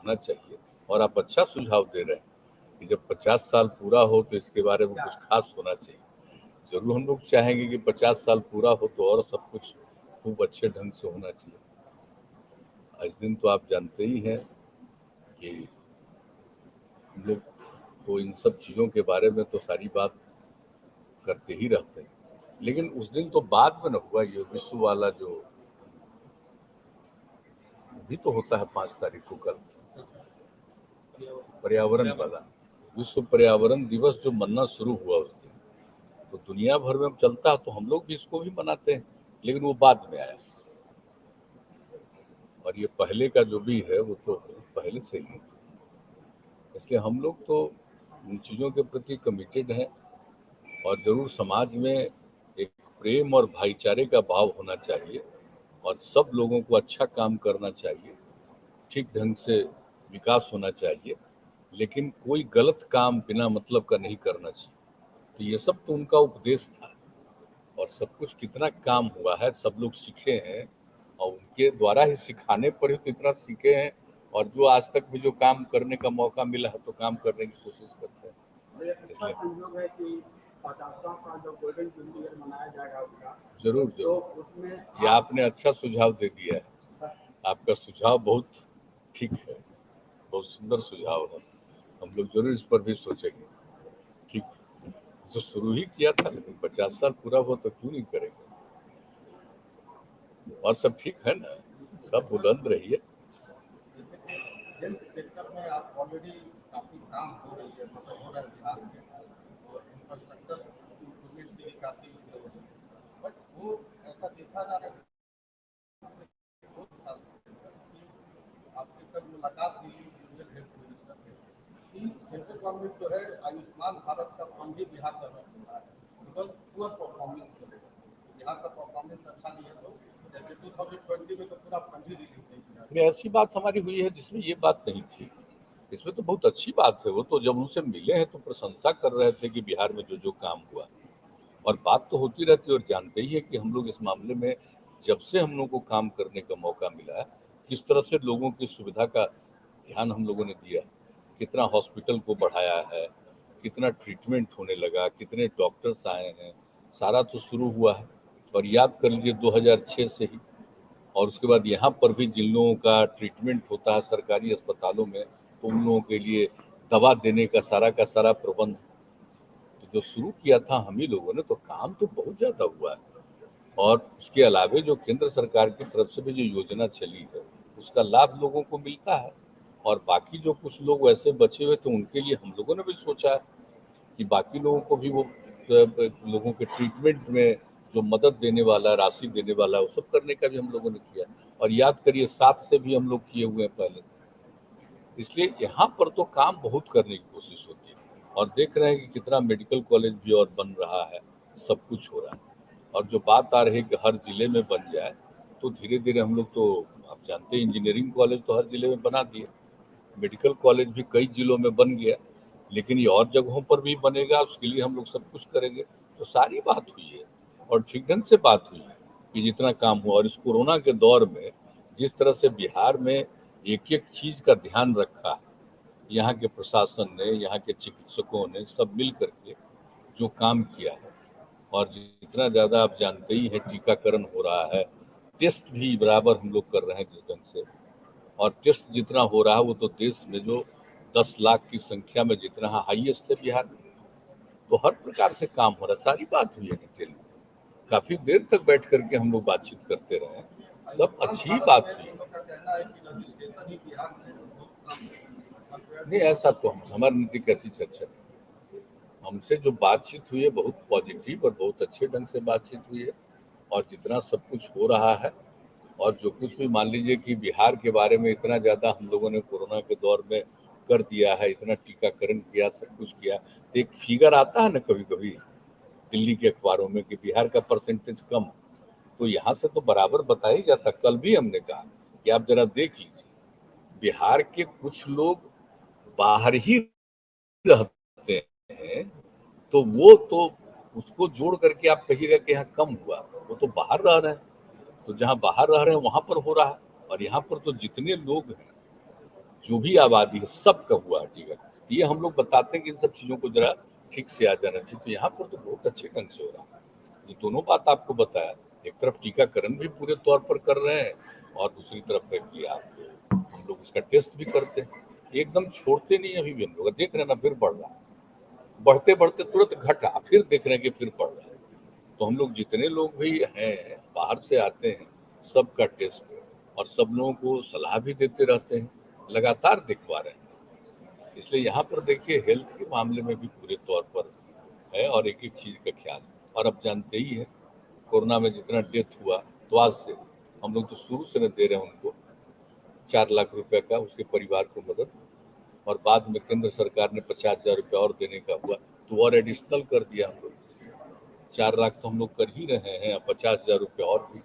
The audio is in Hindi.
होना चाहिए। और आप अच्छा सुझाव दे रहे हैं कि जब 50 साल पूरा हो तो इसके बारे में कुछ खास होना चाहिए। जरूर हम लोग चाहेंगे कि 50 साल पूरा हो तो और सब कुछ खूब अच्छे ढंग से होना चाहिए। आज दिन तो आप जानते ही हैं कि हम लोग तो इन सब चीज़ों के बारे में तो सारी बात करते ही रहते हैं, लेकिन उस दिन तो बाद में न हुआ ये विश्व वाला जो भी तो होता है 5 तारीख को कल पर्यावरण वाला विश्व पर्यावरण दिवस जो मनना शुरू हुआ उस दिन, तो दुनिया भर में चलता है तो हम लोग भी इसको भी मनाते हैं, लेकिन वो बाद में आया। और ये पहले का जो भी है वो तो पहले से ही है, इसलिए हम लोग तो इन चीज़ों के प्रति कमिटेड हैं। और जरूर समाज में एक प्रेम और भाईचारे का भाव होना चाहिए और सब लोगों को अच्छा काम करना चाहिए, ठीक ढंग से विकास होना चाहिए, लेकिन कोई गलत काम बिना मतलब का नहीं करना चाहिए। तो ये सब तो उनका उपदेश था और सब कुछ कितना काम हुआ है, सब लोग सीखे हैं और उनके द्वारा ही सिखाने पर ही तो इतना सीखे हैं। और जो आज तक भी जो काम करने का मौका मिला है तो काम करने की कोशिश करते हैं। इसलिए संयोग है कि 50वां साल जो गोल्डन जुबली ईयर मनाया जाएगा उसका, जरूर तो जरूर उसमें ये आपने अच्छा सुझाव दे दिया है। आपका सुझाव बहुत ठीक है, बहुत सुंदर सुझाव है। हम लोग जरूर इस पर भी सोचेंगे। ठीक, तो शुरू ही किया था, लेकिन 50 साल पूरा हुआ तो क्यों नहीं करेंगे। और सब ठीक है ना, सब बुलंद रहिए। हेल्थ सेक्टर में आप ऑलरेडी काफी काम हो रही है, मतलब हो रहा है बिहार में, और इंफ्रास्ट्रक्चर इम्प्रूवमेंट के लिए काफी बट वो ऐसा देखा जा रहा है आपके तक मुलाकात हुई इंडियन हेल्थ मिनिस्टर से कि सेंट्रल गवर्नमेंट जो है आयुष्मान भारत का फंड भी बिहार का रहा है, बिकॉज पुअर परफॉर्मेंस करेगा। बिहार का परफॉर्मेंस अच्छा नहीं है तो जैसे 2020 में तो पूरा फंड ही रिलीज नहीं किया। में ऐसी बात हमारी हुई है जिसमें ये बात नहीं थी, इसमें तो बहुत अच्छी बात है। वो तो जब उनसे मिले हैं तो प्रशंसा कर रहे थे कि बिहार में जो जो काम हुआ, और बात तो होती रहती है। और जानते ही है कि हम लोग इस मामले में जब से हम लोग को काम करने का मौका मिला है, किस तरह से लोगों की सुविधा का ध्यान हम लोगों ने दिया, कितना हॉस्पिटल को बढ़ाया है, कितना ट्रीटमेंट होने लगा, कितने डॉक्टर्स आए हैं, सारा तो शुरू हुआ है। और याद कर लीजिए 2006 से ही, और उसके बाद यहाँ पर भी जिन लोगों का ट्रीटमेंट होता है सरकारी अस्पतालों में, तो उन लोगों के लिए दवा देने का सारा प्रबंध तो जो शुरू किया था हम ही लोगों ने, तो काम तो बहुत ज्यादा हुआ है। और उसके अलावे जो केंद्र सरकार की तरफ से भी जो योजना चली है उसका लाभ लोगों को मिलता है। और बाकी जो कुछ लोग वैसे बचे हुए तो उनके लिए हम लोगों ने भी सोचा है कि बाकी लोगों को भी वो लोगों के ट्रीटमेंट में जो मदद देने वाला, राशि देने वाला, वो सब करने का भी हम लोगों ने किया। और याद करिए 7 से भी हम लोग किए हुए हैं पहले से। इसलिए यहाँ पर तो काम बहुत करने की कोशिश होती है। और देख रहे हैं कि कितना मेडिकल कॉलेज भी और बन रहा है, सब कुछ हो रहा है। और जो बात आ रही है कि हर जिले में बन जाए, तो धीरे धीरे हम लोग तो, आप जानते हैं इंजीनियरिंग कॉलेज तो हर जिले में बना दिए, मेडिकल कॉलेज भी कई जिलों में बन गया, लेकिन ये और जगहों पर भी बनेगा, उसके लिए हम लोग सब कुछ करेंगे। तो सारी बात हुई है और ठीक ढंग से बात हुई है कि जितना काम हुआ। और इस कोरोना के दौर में जिस तरह से बिहार में एक एक चीज का ध्यान रखा, यहाँ के प्रशासन ने, यहाँ के चिकित्सकों ने सब मिल करके जो काम किया है, और जितना ज्यादा आप जानते ही हैं टीकाकरण हो रहा है, टेस्ट भी बराबर हम लोग कर रहे हैं जिस ढंग से, और टेस्ट जितना हो रहा है वो तो देश में जो 10 लाख की संख्या में जितना हाईएस्ट है बिहार में, तो हर प्रकार से काम हो रहा है। सारी बात हुई है डिटेल में, काफी देर तक बैठ करके हम लोग बातचीत करते रहे, सब अच्छी बात हुई। नहीं, ऐसा तो हमारी नीति कैसी चर्चा है। हमसे जो बातचीत हुई है बहुत पॉजिटिव और बहुत अच्छे ढंग से बातचीत हुई है। और जितना सब कुछ हो रहा है, और जो कुछ भी मान लीजिए कि बिहार के बारे में इतना ज्यादा हम लोगों ने कोरोना के दौर में कर दिया है, इतना टीकाकरण किया, सब कुछ किया, तो एक फिगर आता है ना कभी कभी दिल्ली के अखबारों में कि बिहार का परसेंटेज कम, तो यहाँ से तो बराबर बताया जाता। कल भी हमने कहा कि आप जरा देख लीजिए, बिहार के कुछ लोग बाहर ही रहते हैं, तो वो तो उसको जोड़ करके आप कहिएगा कि यहाँ कम हुआ, वो तो बाहर रह रहे हैं। तो जहाँ बाहर रह रहे हैं वहां पर हो रहा है, और यहाँ पर तो जितने लोग हैं जो भी आबादी है सबका हुआ है टीकाकरण। ये हम लोग बताते हैं कि इन सब चीजों को जरा ठीक से आ जाना चाहिए। तो यहाँ पर तो बहुत अच्छे ढंग से हो रहा है। ये दोनों बात आपको बताया, एक तरफ टीकाकरण भी पूरे तौर पर कर रहे हैं और दूसरी तरफ है कि आप हम लोग उसका टेस्ट भी करते हैं, एकदम छोड़ते नहीं। अभी भी हम लोग देख रहे हैं ना, फिर बढ़ रहा है, बढ़ते बढ़ते तुरंत घटा, फिर देख रहे हैं कि फिर बढ़ रहा है। तो हम लोग जितने लोग भी हैं बाहर से आते हैं सबका टेस्ट और सब लोगों को सलाह भी देते रहते हैं, लगातार दिखवा रहे हैं। इसलिए यहाँ पर देखिए हेल्थ के मामले में भी पूरे तौर पर है और एक एक चीज का ख्याल। और अब जानते ही है कोरोना में जितना डेथ हुआ, तो आज से हम लोग तो शुरू से न दे रहे हैं उनको 4 लाख रुपए का उसके परिवार को मदद, और बाद में केंद्र सरकार ने 50,000 रुपया और देने का हुआ तो और एडिशनल कर दिया हम लोग। 4 लाख तो हम लोग कर ही रहे हैं, 50,000 रुपया और भी